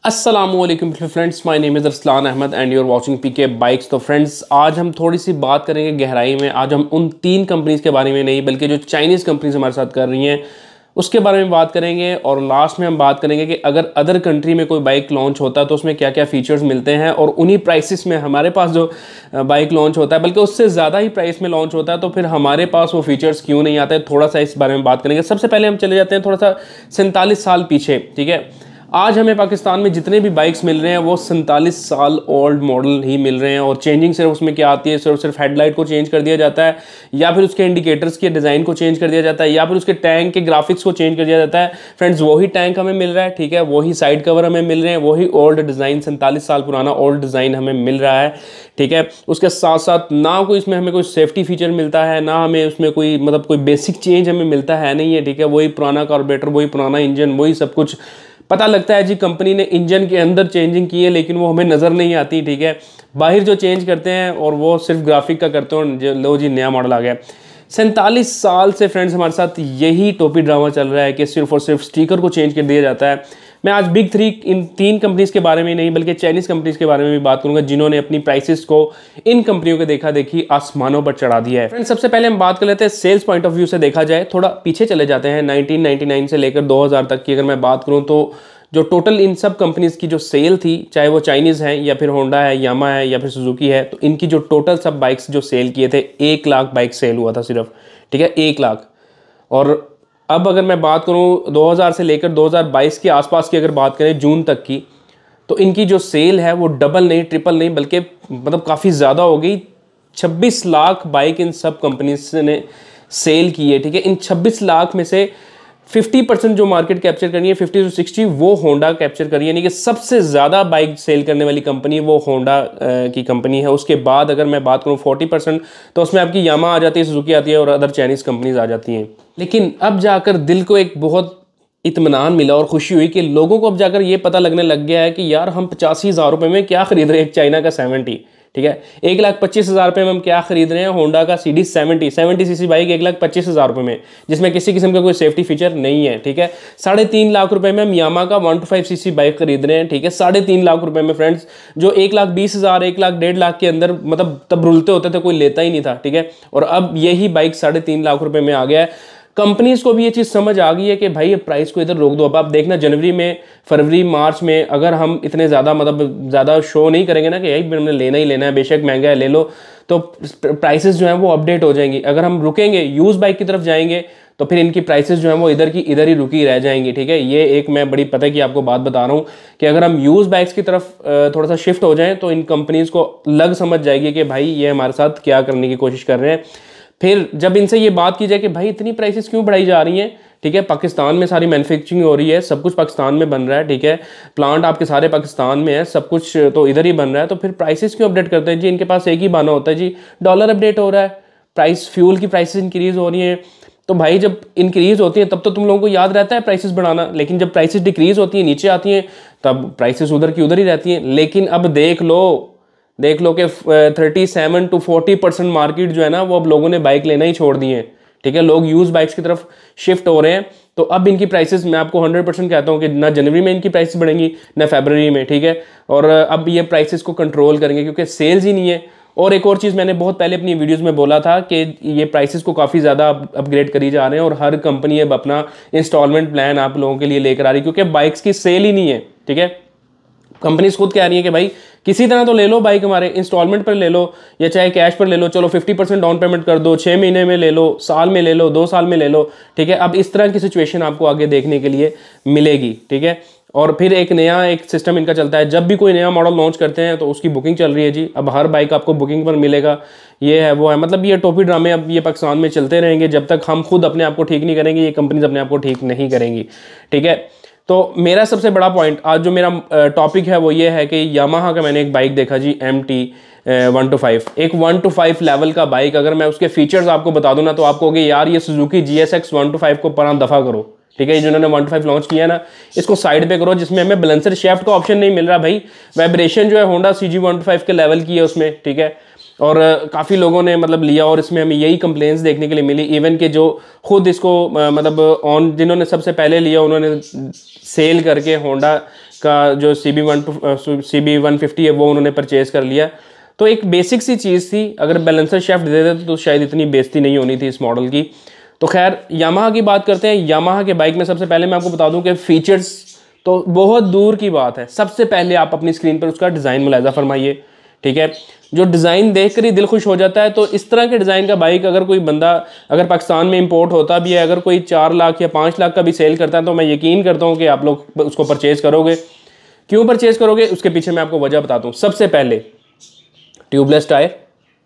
अस्सलामुअलैकुम friends, my name is Arsalan Ahmed and you are watching PK bikes. तो friends, आज हम थोड़ी सी बात करेंगे गहराई में। आज हम उन तीन कंपनीज़ के बारे में नहीं बल्कि जो चाइनीज़ कंपनीज हमारे साथ कर रही हैं उसके बारे में बात करेंगे। और लास्ट में हम बात करेंगे कि अगर अदर कंट्री में कोई बाइक लॉन्च होता है तो उसमें क्या क्या फीचर्स मिलते हैं, और उन्हीं प्राइसेस में हमारे पास जो बाइक लॉन्च होता है बल्कि उससे ज़्यादा ही प्राइस में लॉन्च होता है तो फिर हमारे पास वो फीचर्स क्यों नहीं आते, थोड़ा सा इस बारे में बात करेंगे। सबसे पहले हम चले जाते हैं थोड़ा सा 47 साल पीछे। ठीक है, आज हमें पाकिस्तान में जितने भी बाइक्स मिल रहे हैं वो 47 साल ओल्ड मॉडल ही मिल रहे हैं। और चेंजिंग सिर्फ उसमें क्या आती है, सिर्फ हेडलाइट को चेंज कर दिया जाता है, या फिर उसके इंडिकेटर्स के डिज़ाइन को चेंज कर दिया जाता है, या फिर उसके टैंक के ग्राफिक्स को चेंज कर दिया जाता है। फ्रेंड्स, वही टैंक हमें मिल रहा है, ठीक है, वही साइड कवर हमें मिल रहे हैं, वही ओल्ड डिज़ाइन 47 साल पुराना ओल्ड डिज़ाइन हमें मिल रहा है। ठीक है, उसके साथ साथ ना कोई इसमें हमें कोई सेफ्टी फीचर मिलता है, ना हमें उसमें कोई कोई बेसिक चेंज हमें मिलता है नहीं है। ठीक है, वही पुराना कार्बोरेटर, वही पुराना इंजन, वही सब कुछ। पता लगता है जी कंपनी ने इंजन के अंदर चेंजिंग की है लेकिन वो हमें नज़र नहीं आती। ठीक है, बाहर जो चेंज करते हैं और वो सिर्फ ग्राफिक का करते हैं, लो जी नया मॉडल आ गया। 47 साल से फ्रेंड्स हमारे साथ यही टोपी ड्रामा चल रहा है कि सिर्फ और सिर्फ स्टिकर को चेंज कर दिया जाता है। मैं आज बिग थ्री इन तीन कंपनीज के बारे में नहीं बल्कि चाइनीज़ कंपनीज के बारे में भी बात करूंगा जिन्होंने अपनी प्राइसेस को इन कंपनियों के देखा देखी आसमानों पर चढ़ा दिया है। फ्रेंड्स, सबसे पहले हम बात कर लेते हैं सेल्स पॉइंट ऑफ व्यू से। देखा जाए थोड़ा पीछे चले जाते हैं 1999 से लेकर 2000 तक की अगर मैं बात करूँ तो जो टोटल इन सब कंपनीज की जो सेल थी, चाहे वो चाइनीज़ है या फिर होंडा है, यामा है या फिर सुजुकी है, तो इनकी जो टोटल सब बाइक्स जो सेल किए थे 1 लाख बाइक सेल हुआ था सिर्फ। ठीक है, 1 लाख। और अब अगर मैं बात करूं 2000 से लेकर 2022 के आसपास की अगर बात करें जून तक की, तो इनकी जो सेल है वो डबल नहीं, ट्रिपल नहीं, बल्कि काफ़ी ज़्यादा हो गई। 26 लाख बाइक इन सब कंपनीज ने सेल की है। ठीक है, इन 26 लाख में से 50% जो मार्केट कैप्चर करनी है, 50 से 60 वो होंडा कैप्चर करी है। यानी कि सबसे ज़्यादा बाइक सेल करने वाली कंपनी वो होंडा की कंपनी है। उसके बाद अगर मैं बात करूँ 40% तो उसमें आपकी यामा आ जाती है, सुजुकी आती है और अदर चाइनीज़ कंपनीज आ जाती हैं। लेकिन अब जाकर दिल को एक बहुत इत्मीनान मिला और खुशी हुई कि लोगों को अब जाकर ये पता लगने लग गया है कि यार हम 85,000 रुपये में क्या खरीद रहे हैं एक चाइना का 70। ठीक है, 1,25,000 रुपये में हम क्या खरीद रहे हैं होंडा का CD 70 सीसी बाइक 1,25,000 रुपये में, जिसमें किसी किस्म का कोई सेफ्टी फीचर नहीं है। ठीक है, 3.5 लाख रुपए में हम यामा का 125 सीसी बाइक खरीद रहे हैं। ठीक है, 3.5 लाख रुपए में फ्रेंड्स, जो 1,20,000 1,00,000 1,50,000 के अंदर तब रुलते होते थे, कोई लेता ही नहीं था। ठीक है, और अब यही बाइक 3.5 लाख रुपए में आ गया है। कंपनीज को भी ये चीज़ समझ आ गई है कि भाई ये प्राइस को इधर रोक दो। अब आप देखना जनवरी में, फरवरी, मार्च में अगर हम इतने ज़्यादा ज़्यादा शो नहीं करेंगे ना कि यही हमने लेना ही लेना है, बेशक महंगा है ले लो, तो प्राइसेस जो हैं वो अपडेट हो जाएंगी। अगर हम रुकेंगे यूज़ बाइक की तरफ जाएंगे तो फिर इनकी प्राइसेस जो हैं वो इधर की इधर ही रुकी रह जाएंगी। ठीक है, ये एक मैं बड़ी पता की आपको बात बता रहा हूँ कि अगर हम यूज़ बाइक्स की तरफ थोड़ा सा शिफ्ट हो जाएँ तो इन कंपनीज़ को लग समझ जाएगी कि भाई ये हमारे साथ क्या करने की कोशिश कर रहे हैं। फिर जब इनसे ये बात की जाए कि भाई इतनी प्राइसेस क्यों बढ़ाई जा रही हैं, ठीक है, पाकिस्तान में सारी मैन्युफैक्चरिंग हो रही है, सब कुछ पाकिस्तान में बन रहा है। ठीक है, प्लांट आपके सारे पाकिस्तान में है, सब कुछ तो इधर ही बन रहा है, तो फिर प्राइसेस क्यों अपडेट करते हैं जी? इनके पास एक ही बहाना होता है जी, डॉलर अपडेट हो रहा है, प्राइस फ्यूल की प्राइसेस इंक्रीज़ हो रही हैं। तो भाई जब इंक्रीज़ होती है तब तो तुम लोगों को याद रहता है प्राइसेस बढ़ाना, लेकिन जब प्राइसेस डिक्रीज़ होती हैं, नीचे आती हैं, तब प्राइसेस उधर की उधर ही रहती हैं। लेकिन अब देख लो कि 37 to 40% मार्केट जो है ना वो अब लोगों ने बाइक लेना ही छोड़ दी है। ठीक है, लोग यूज़ बाइक्स की तरफ शिफ्ट हो रहे हैं। तो अब इनकी प्राइसेस मैं आपको 100% कहता हूँ कि ना जनवरी में इनकी प्राइसेस बढ़ेंगी ना फरवरी में। ठीक है, और अब ये प्राइसेस को कंट्रोल करेंगे क्योंकि सेल्स ही नहीं है। और एक और चीज़ मैंने बहुत पहले अपनी वीडियोज़ में बोला था कि ये प्राइसेस को काफ़ी ज़्यादा अपग्रेड करी जा रहे हैं और हर कंपनी अब अपना इंस्टॉलमेंट प्लान आप लोगों के लिए लेकर आ रही है क्योंकि बाइक्स की सेल ही नहीं है। ठीक है, कंपनीज खुद कह रही है कि भाई किसी तरह तो ले लो बाइक, हमारे इंस्टॉलमेंट पर ले लो या चाहे कैश पर ले लो, चलो 50% डाउन पेमेंट कर दो, 6 महीने में ले लो, साल में ले लो, 2 साल में ले लो। ठीक है, अब इस तरह की सिचुएशन आपको आगे देखने के लिए मिलेगी। ठीक है, और फिर एक सिस्टम इनका चलता है, जब भी कोई नया मॉडल लॉन्च करते हैं तो उसकी बुकिंग चल रही है जी। अब हर बाइक आपको बुकिंग पर मिलेगा, ये है वो है, ये टोपी ड्रामे अब ये पाकिस्तान में चलते रहेंगे जब तक हम खुद अपने आप को ठीक नहीं करेंगे, ये कंपनीज अपने आप को ठीक नहीं करेंगी। ठीक है, तो मेरा सबसे बड़ा पॉइंट आज जो मेरा टॉपिक है वो ये है कि यामाहा का मैंने एक बाइक देखा जी, MT 125, एक 125 लेवल का बाइक। अगर मैं उसके फीचर्स आपको बता दूं ना तो आप कहोगे यार ये सुजुकी GSX 125 को परा दफ़ा करो। ठीक है, जिन्होंने 125 लॉन्च किया ना इसको साइड पे करो, जिसमें हमें बैलेंसर शेफ्ट का ऑप्शन नहीं मिल रहा भाई। वाइब्रेशन जो है होंडा CG 125 के लेवल की है उसमें। ठीक है, और काफ़ी लोगों ने लिया और इसमें हमें यही कंप्लेंट्स देखने के लिए मिली। इवन के जो खुद इसको जिन्होंने सबसे पहले लिया उन्होंने सेल करके होंडा का जो CB150 है वो उन्होंने परचेज़ कर लिया। तो एक बेसिक सी चीज़ थी, अगर बैलेंसर शाफ्ट दे देते तो शायद इतनी बेइज्जती नहीं होनी थी इस मॉडल की। तो खैर यामाहा की बात करते हैं। यामाहा के बाइक में सबसे पहले मैं आपको बता दूं कि फ़ीचर्स तो बहुत दूर की बात है। सबसे पहले आप अपनी स्क्रीन पर उसका डिज़ाइन मुलाहिज़ा फरमाइए, ठीक है। जो डिज़ाइन देख कर ही दिल खुश हो जाता है। तो इस तरह के डिज़ाइन का बाइक अगर कोई बंदा अगर पाकिस्तान में इंपोर्ट होता भी है, अगर कोई 4 लाख या 5 लाख का भी सेल करता है, तो मैं यकीन करता हूँ कि आप लोग उसको परचेज़ करोगे। क्यों परचेज़ करोगे उसके पीछे मैं आपको वजह बताता हूँ। सबसे पहले ट्यूबलेस टायर,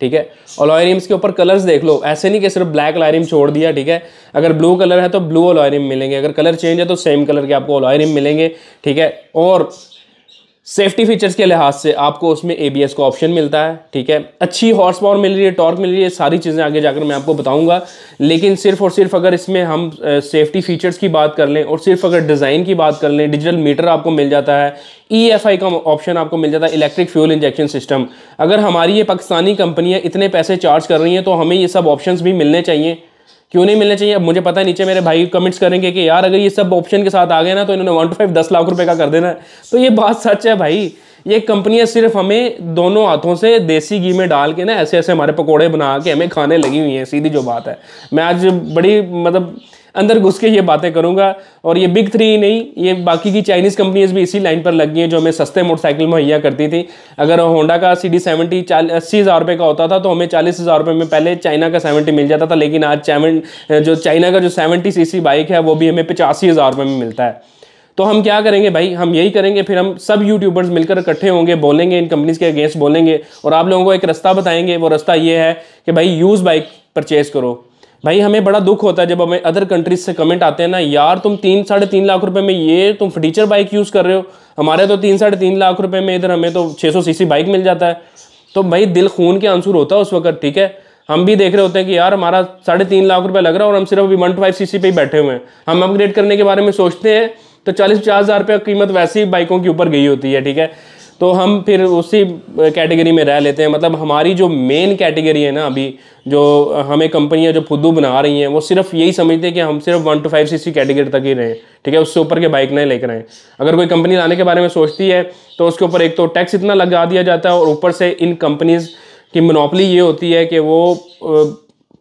ठीक है। अलॉय रिम्स के ऊपर कलर्स देख लो, ऐसे नहीं कि सिर्फ ब्लैक अलॉय रिम छोड़ दिया, ठीक है। अगर ब्लू कलर है तो ब्लू अलॉय रिम मिलेंगे, अगर कलर चेंज है तो सेम कलर के आपको अलॉय रिम मिलेंगे, ठीक है। और सेफ्टी फीचर्स के लिहाज से आपको उसमें ABS का ऑप्शन मिलता है, ठीक है। अच्छी हॉर्स पावर मिल रही है, टॉर्क मिल रही है, सारी चीज़ें आगे जाकर मैं आपको बताऊंगा। लेकिन सिर्फ और सिर्फ अगर इसमें हम सेफ्टी फीचर्स की बात कर लें और सिर्फ अगर डिज़ाइन की बात कर लें, डिजिटल मीटर आपको मिल जाता है, EFI का ऑप्शन आपको मिल जाता है, इलेक्ट्रिक फ्यूल इंजेक्शन सिस्टम। अगर हमारी ये पाकिस्तानी कंपनियाँ इतने पैसे चार्ज कर रही हैं तो हमें ये सब ऑप्शन भी मिलने चाहिए। क्यों नहीं मिलने चाहिए? अब मुझे पता है नीचे मेरे भाई कमेंट्स करेंगे कि यार अगर ये सब ऑप्शन के साथ आ गए ना तो इन्होंने 1 to 5 10 लाख रुपए का कर देना है। तो ये बात सच है भाई। ये कंपनियां सिर्फ हमें दोनों हाथों से देसी घी में डाल के ना ऐसे ऐसे हमारे पकोड़े बना के हमें खाने लगी हुई हैं, सीधी जो बात है। मैं आज बड़ी मतलब अंदर घुस के ये बातें करूंगा। और ये बिग 3 नहीं, ये बाकी की चाइनीज़ कंपनीज भी इसी लाइन पर लग गई हैं जो हमें सस्ते मोटरसाइकिल मुहैया करती थी। अगर होंडा का CD70 80,000 रुपये का होता था तो हमें 40,000 रुपये में पहले चाइना का 70 मिल जाता था। लेकिन आज जो चाइना का जो 70cc बाइक है वो भी हमें 85,000 रुपये में मिलता है। तो हम क्या करेंगे भाई? हम यही करेंगे, फिर हम सब यूट्यूबर्स मिलकर इकट्ठे होंगे, बोलेंगे इन कंपनीज के अगेंस्ट बोलेंगे और आप लोगों को एक रास्ता बताएंगे। वो रास्ता ये है कि भाई यूज़ बाइक परचेज़ करो। भाई हमें बड़ा दुख होता है जब हमें अदर कंट्रीज से कमेंट आते हैं ना, यार तुम 3-3.5 लाख रुपए में ये तुम फटीचर बाइक यूज़ कर रहे हो, हमारे तो 3-3.5 लाख रुपए में इधर हमें तो 600cc बाइक मिल जाता है। तो भाई दिल खून के आंसू होता है उस वक्त, ठीक है। हम भी देख रहे होते हैं कि यार हमारा 3.5 लाख रुपए लग रहा है और हम सिर्फ अभी 125cc पे ही बैठे हुए हैं। हम अपग्रेड करने के बारे में सोचते हैं तो 40-50 हज़ार रुपये कीमत वैसी बाइकों के ऊपर गई होती है, ठीक है। तो हम फिर उसी कैटेगरी में रह लेते हैं। मतलब हमारी जो मेन कैटेगरी है ना अभी, जो हमें कंपनियां जो फुद्दू बना रही हैं, वो सिर्फ यही समझते हैं कि हम सिर्फ 1 to 5cc कैटेगरी तक ही रहें, ठीक है। उससे ऊपर के बाइक नहीं लेकर आएँ। अगर कोई कंपनी लाने के बारे में सोचती है तो उसके ऊपर एक तो टैक्स इतना लगा दिया जाता है और ऊपर से इन कंपनीज़ की मोनोपोली ये होती है कि वो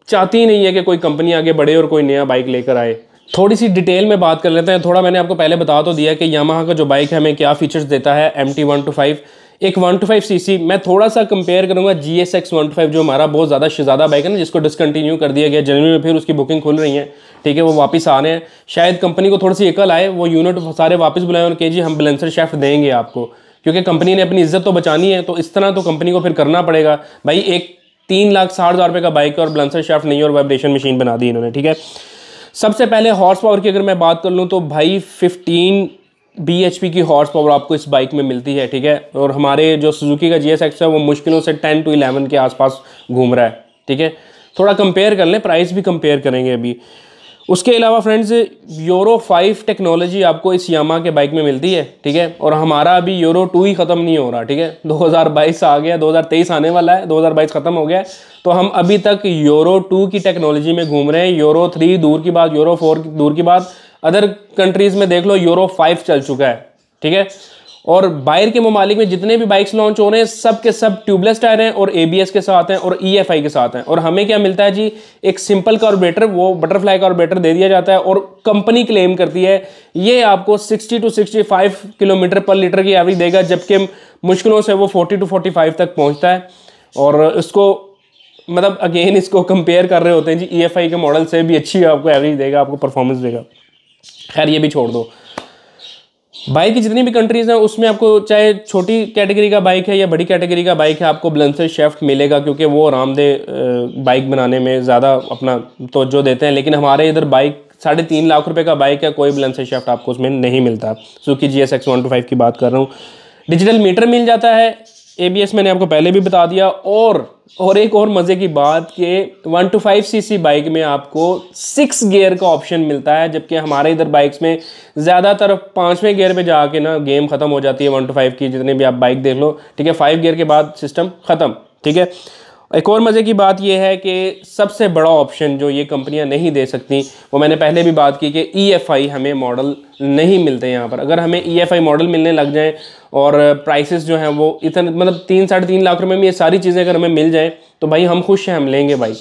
चाहती नहीं है कि कोई कंपनी आगे बढ़े और कोई नया बाइक लेकर आए। थोड़ी सी डिटेल में बात कर लेते हैं। थोड़ा मैंने आपको पहले बता तो दिया कि यामाहा का जो बाइक है हमें क्या फीचर्स देता है। MT 125 एक 125cc। मैं थोड़ा सा कंपेयर करूंगा GSX 125 जो हमारा बहुत ज़्यादा शहजादा बाइक है ना, जिसको डिसकंटिन्यू कर दिया गया जनवरी में, फिर उसकी बुकिंग खुल रही है, ठीक है। वो वापस आ रहे हैं। शायद कंपनी को थोड़ी सी अकल आए, वो यूनिट सारे वापस बुलाए और कहे जी हम बैलेंसर शाफ्ट देंगे आपको, क्योंकि कंपनी ने अपनी इज्जत तो बचानी है। तो इस तरह तो कंपनी को फिर करना पड़ेगा भाई। एक 3,60,000 रुपये का बाइक और बैलेंसर शाफ्ट नहीं और वाइब्रेशन मशीन बना दी इन्होंने, ठीक है। सबसे पहले हॉर्स पावर की अगर मैं बात कर लूँ तो भाई 15 bhp की हॉर्स पावर आपको इस बाइक में मिलती है, ठीक है। और हमारे जो सुजुकी का GSX है वो मुश्किलों से 10 to 11 के आसपास घूम रहा है, ठीक है। थोड़ा कंपेयर कर लें, प्राइस भी कंपेयर करेंगे अभी। उसके अलावा फ्रेंड्स यूरो 5 टेक्नोलॉजी आपको इस यामाहा के बाइक में मिलती है, ठीक है। और हमारा अभी यूरो 2 ही ख़त्म नहीं हो रहा, ठीक है। 2022 आ गया, 2023 आने वाला है, 2022 ख़त्म हो गया है। तो हम अभी तक यूरो 2 की टेक्नोलॉजी में घूम रहे हैं। यूरो 3 दूर की बात, यूरो 4 दूर की बात, अदर कंट्रीज़ में देख लो यूरो 5 चल चुका है, ठीक है। और बाहर के ममालिक में जितने भी बाइक्स लॉन्च हो रहे हैं सब के सब ट्यूबलेस टायर हैं और ABS के साथ हैं और EFI के साथ हैं। और हमें क्या मिलता है जी? एक सिंपल कार्बोरेटर, वो बटरफ्लाई कार्बोरेटर दे दिया जाता है और कंपनी क्लेम करती है ये आपको 60 to 65 किलोमीटर पर लीटर की एवरेज देगा, जबकि मुश्किलों से वो 40 to 45 तक पहुँचता है। और इसको मतलब अगेन इसको कंपेयर कर रहे होते हैं जी EFI के मॉडल से भी अच्छी आपको एवरेज देगा, आपको परफॉर्मेंस देगा। खैर ये भी छोड़ दो। बाइक की जितनी भी कंट्रीज़ हैं उसमें आपको चाहे छोटी कैटेगरी का बाइक है या बड़ी कैटेगरी का बाइक है, आपको बैलेंसर शाफ्ट मिलेगा, क्योंकि वो आरामदेह बाइक बनाने में ज़्यादा अपना तवज्जो देते हैं। लेकिन हमारे इधर बाइक 3.5 लाख रुपए का बाइक है, कोई बैलेंसर शाफ्ट आपको उसमें नहीं मिलता। सुजुकी GSX 125 की बात कर रहा हूँ। डिजिटल मीटर मिल जाता है, ABS मैंने आपको पहले भी बता दिया। और एक और मज़े की बात कि 125cc बाइक में आपको 6 गियर का ऑप्शन मिलता है, जबकि हमारे इधर बाइक्स में ज़्यादातर 5वें गियर पे जाके ना गेम ख़त्म हो जाती है 125 की। जितने भी आप बाइक देख लो, ठीक है, 5 गियर के बाद सिस्टम ख़त्म, ठीक है। एक और मज़े की बात यह है कि सबसे बड़ा ऑप्शन जो ये कंपनियां नहीं दे सकती, वो मैंने पहले भी बात की कि EFI हमें मॉडल नहीं मिलते यहाँ पर। अगर हमें EFI मॉडल मिलने लग जाएं और प्राइसेस जो हैं वो इतने मतलब 3-3.5 लाख रुपए में ये सारी चीज़ें अगर हमें मिल जाएं तो भाई हम खुश हैं, हम लेंगे भाई,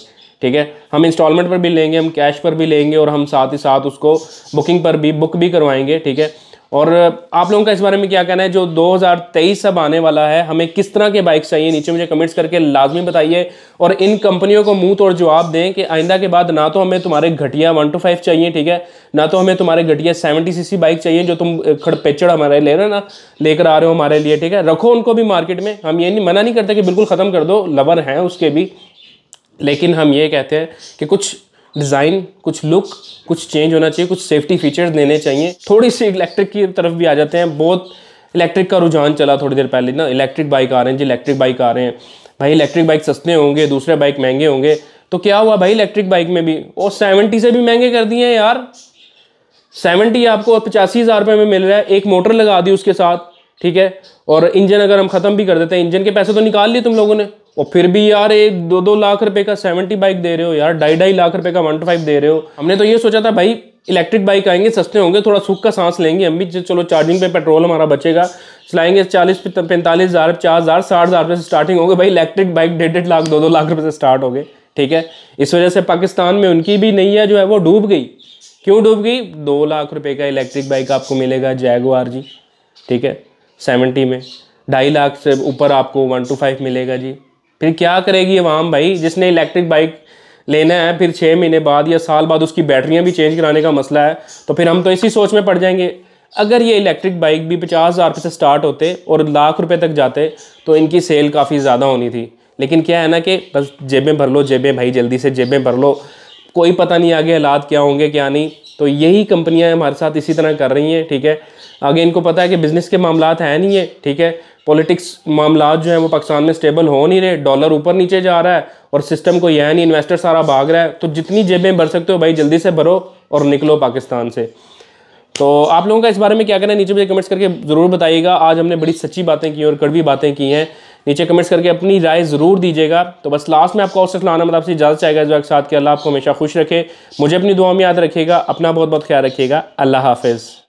ठीक है। हम इंस्टॉलमेंट पर भी लेंगे, हम कैश पर भी लेंगे और हम साथ ही साथ उसको बुकिंग पर भी बुक भी करवाएंगे, ठीक है। और आप लोगों का इस बारे में क्या कहना है? जो 2023 अब आने वाला है, हमें किस तरह के बाइक्स चाहिए, नीचे मुझे कमेंट्स करके लाजमी बताइए। और इन कंपनियों को मुंह तोड़ जवाब दें कि आइंदा के बाद ना तो हमें तुम्हारे घटिया 125 चाहिए, ठीक है, ना तो हमें तुम्हारे घटिया 70cc बाइक चाहिए जो तुम खड़पेचड़ हमारे ले रहे ना लेकर आ रहे हो हमारे लिए, ठीक है। रखो उनको भी मार्केट में, हम ये नहीं मना नहीं करते कि बिल्कुल ख़त्म कर दो, लवर हैं उसके भी, लेकिन हम ये कहते हैं कि कुछ डिज़ाइन, कुछ लुक, कुछ चेंज होना चाहिए, कुछ सेफ्टी फीचर्स देने चाहिए। थोड़ी सी इलेक्ट्रिक की तरफ भी आ जाते हैं। बहुत इलेक्ट्रिक का रुझान चला थोड़ी देर पहले ना, इलेक्ट्रिक बाइक आ रहे हैं जी, इलेक्ट्रिक बाइक आ रहे हैं। भाई इलेक्ट्रिक बाइक सस्ते होंगे, दूसरे बाइक महंगे होंगे, तो क्या हुआ भाई इलेक्ट्रिक बाइक में भी वो 70 से भी महंगे कर दिए हैं यार। 70 आपको 85,000 रुपये में मिल रहा है, एक मोटर लगा दी उसके साथ, ठीक है। और इंजन अगर हम ख़त्म भी कर देते हैं, इंजन के पैसे तो निकाल लिए तुम लोगों ने, और फिर भी यार 1-2 लाख रुपए का 70 बाइक दे रहे हो यार, 2.5 लाख रुपए का 125 दे रहे हो। हमने तो ये सोचा था भाई इलेक्ट्रिक बाइक आएंगे, सस्ते होंगे, थोड़ा सुख का सांस लेंगे हम भी, चलो चार्जिंग पे पेट्रोल हमारा बचेगा, चलाएंगे 40-45,000, 50,000, 60,000 रुपये से स्टार्टिंग हो गए भाई। इलेक्ट्रिक बाइक 1.5 लाख 2-2 लाख रुपये से स्टार्ट हो गए, ठीक है। इस वजह से पाकिस्तान में उनकी भी नैया जो है वो डूब गई। क्यों डूब गई? 2 लाख रुपये का इलेक्ट्रिक बाइक आपको मिलेगा जैगुआर जी, ठीक है, 70 में। 2.5 लाख से ऊपर आपको 125 मिलेगा जी। फिर क्या करेगी अवाम भाई? जिसने इलेक्ट्रिक बाइक लेना है फिर 6 महीने बाद या साल बाद उसकी बैटरियां भी चेंज कराने का मसला है, तो फिर हम तो इसी सोच में पड़ जाएंगे। अगर ये इलेक्ट्रिक बाइक भी 50,000 रुपये से स्टार्ट होते और लाख रुपए तक जाते तो इनकी सेल काफ़ी ज़्यादा होनी थी। लेकिन क्या है ना कि बस जेबें भर लो, जेबें भाई जल्दी से जेबें भर लो, कोई पता नहीं आगे हालात क्या होंगे क्या नहीं। तो यही कंपनियां हमारे साथ इसी तरह कर रही हैं, ठीक है। आगे इनको पता है कि बिज़नेस के मामलात है नहीं है, ठीक है। पॉलिटिक्स मामलात जो हैं वो पाकिस्तान में स्टेबल हो नहीं रहे, डॉलर ऊपर नीचे जा रहा है और सिस्टम को यह नहीं, इन्वेस्टर सारा भाग रहा है। तो जितनी जेबें भर सकते हो भाई जल्दी से भरो और निकलो पाकिस्तान से। तो आप लोगों का इस बारे में क्या कहना है नीचे मुझे कमेंट्स करके ज़रूर बताइएगा। आज हमने बड़ी सच्ची बातें की और कड़वी बातें की हैं, नीचे कमेंट्स करके अपनी राय ज़रूर दीजिएगा। तो बस लास्ट में आपको अरसलान अहमद आपसे इजाज़त चाहेगा इस वक्त साथ कि अल्लाह आपको हमेशा खुश रखे, मुझे अपनी दुआ में याद रखिएगा, अपना बहुत बहुत ख्याल रखिएगा। अल्लाह हाफिज़।